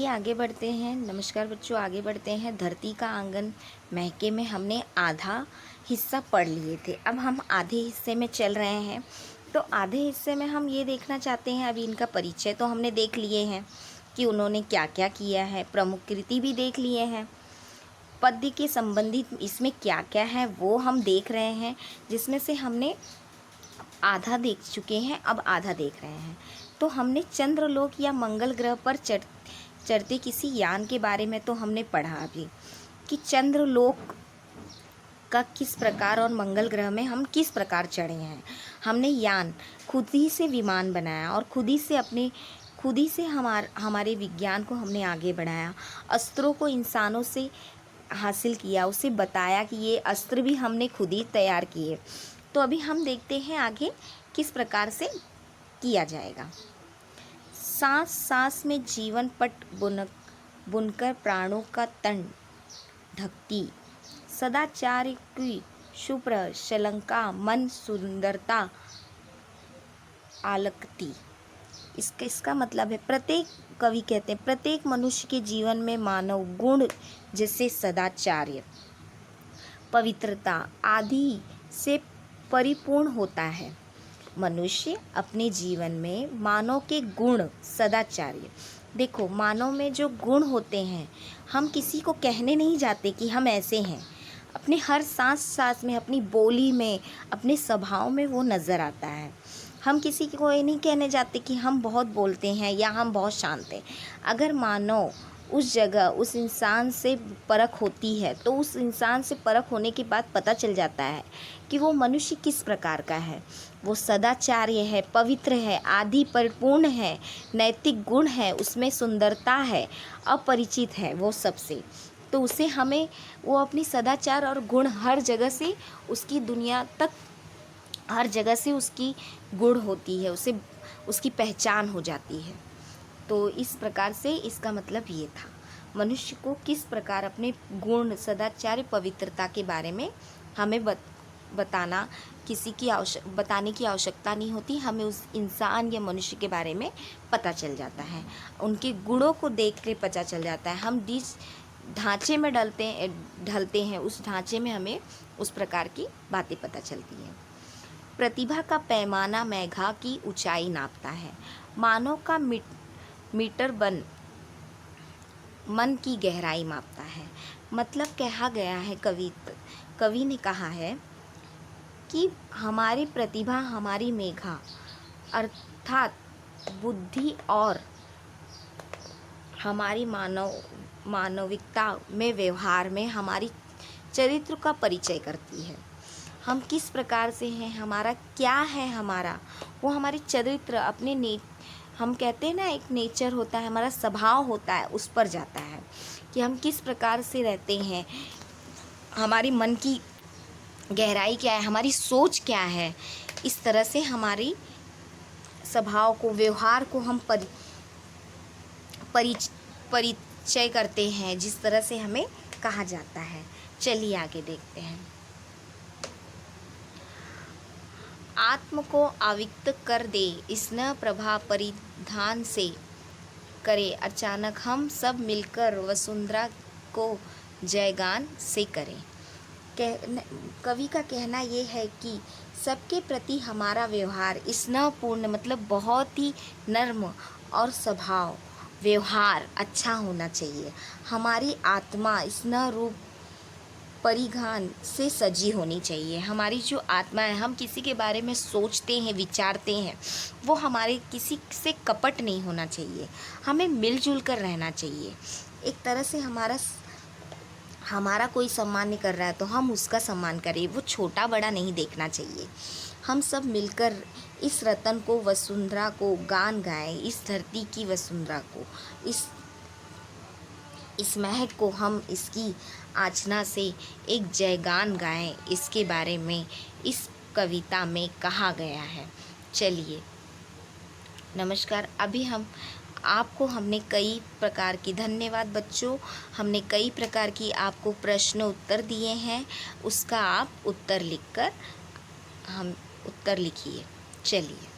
आगे बढ़ते हैं। नमस्कार बच्चों, आगे बढ़ते हैं। धरती का आंगन महके में हमने आधा हिस्सा पढ़ लिए थे। अब हम आधे हिस्से में चल रहे हैं। तो आधे हिस्से में हम ये देखना चाहते हैं, अभी इनका परिचय तो हमने देख लिए हैं कि उन्होंने क्या क्या किया है, प्रमुख कृति भी देख लिए हैं, पद्य के संबंधित इसमें क्या क्या है वो हम देख रहे हैं, जिसमें से हमने आधा देख चुके हैं, अब आधा देख रहे हैं। तो हमने चंद्रलोक या मंगल ग्रह पर चढ़ते किसी यान के बारे में तो हमने पढ़ा अभी कि चंद्रलोक का किस प्रकार और मंगल ग्रह में हम किस प्रकार चढ़े हैं। हमने यान खुद ही से विमान बनाया और खुद ही से हमारे विज्ञान को हमने आगे बढ़ाया। अस्त्रों को इंसानों से हासिल किया, उसे बताया कि ये अस्त्र भी हमने खुद ही तैयार किए। तो अभी हम देखते हैं आगे किस प्रकार से किया जाएगा। सांस सांस में जीवन पट बुनकर प्राणों का तन ढकती, सदाचार की शुभ्र शलंका मन सुंदरता आलकती। इसका मतलब है, प्रत्येक कवि कहते हैं प्रत्येक मनुष्य के जीवन में मानव गुण जैसे सदाचार्य, पवित्रता आदि से परिपूर्ण होता है। मनुष्य अपने जीवन में मानव के गुण सदाचार्य, देखो मानव में जो गुण होते हैं, हम किसी को कहने नहीं जाते कि हम ऐसे हैं। अपने हर सांस सांस में, अपनी बोली में, अपने स्वभाव में वो नज़र आता है। हम किसी को ये नहीं कहने जाते कि हम बहुत बोलते हैं या हम बहुत शांत हैं। अगर मानो उस जगह उस इंसान से परख होती है तो उस इंसान से परख होने के बाद पता चल जाता है कि वो मनुष्य किस प्रकार का है। वो सदाचार्य है, पवित्र है, आदि परिपूर्ण है, नैतिक गुण है, उसमें सुंदरता है, अपरिचित है वो सबसे। तो उसे हमें वो अपनी सदाचार और गुण हर जगह से उसकी दुनिया तक, हर जगह से उसकी गुण होती है, उसे उसकी पहचान हो जाती है। तो इस प्रकार से इसका मतलब ये था, मनुष्य को किस प्रकार अपने गुण सदाचार पवित्रता के बारे में हमें बताना बताने की आवश्यकता नहीं होती। हमें उस इंसान या मनुष्य के बारे में पता चल जाता है, उनके गुणों को देख के पता चल जाता है। हम जिस ढांचे में ढलते हैं उस ढांचे में हमें उस प्रकार की बातें पता चलती हैं। प्रतिभा का पैमाना मेघा की ऊंचाई नापता है, मानव का मीटर मन की गहराई मापता है। मतलब कहा गया है, कवि ने कहा है कि हमारी प्रतिभा, हमारी मेघा अर्थात बुद्धि और हमारी मानविकता में, व्यवहार में हमारी चरित्र का परिचय करती है। हम किस प्रकार से हैं, हमारा क्या है, वो हमारी चरित्र अपने हम कहते हैं ना, एक नेचर होता है, हमारा स्वभाव होता है, उस पर जाता है कि हम किस प्रकार से रहते हैं, हमारी मन की गहराई क्या है, हमारी सोच क्या है। इस तरह से हमारी स्वभाव को, व्यवहार को हम परिचय करते हैं, जिस तरह से हमें कहा जाता है। चलिए आगे देखते हैं। आत्म को अविक्त कर दे स्नेह प्रभा परिधान से करे, अचानक हम सब मिलकर वसुंधरा को जयगान से करें। कवि का कहना ये है कि सबके प्रति हमारा व्यवहार स्नेहपूर्ण, मतलब बहुत ही नर्म और स्वभाव व्यवहार अच्छा होना चाहिए। हमारी आत्मा स्नेह रूप परिघान से सजी होनी चाहिए। हमारी जो आत्मा है, हम किसी के बारे में सोचते हैं, विचारते हैं, वो हमारे किसी से कपट नहीं होना चाहिए। हमें मिलजुल कर रहना चाहिए। एक तरह से हमारा कोई सम्मान नहीं कर रहा है तो हम उसका सम्मान करें, वो छोटा बड़ा नहीं देखना चाहिए। हम सब मिलकर इस रतन को, वसुंधरा को गान गाएं, इस धरती की वसुंधरा को, इस महक को हम इसकी आचना से एक जयगान गाएं। इसके बारे में इस कविता में कहा गया है। चलिए नमस्कार। अभी हमने कई प्रकार की, धन्यवाद बच्चों, हमने कई प्रकार की आपको प्रश्न उत्तर दिए हैं, उसका आप उत्तर लिखिए। चलिए।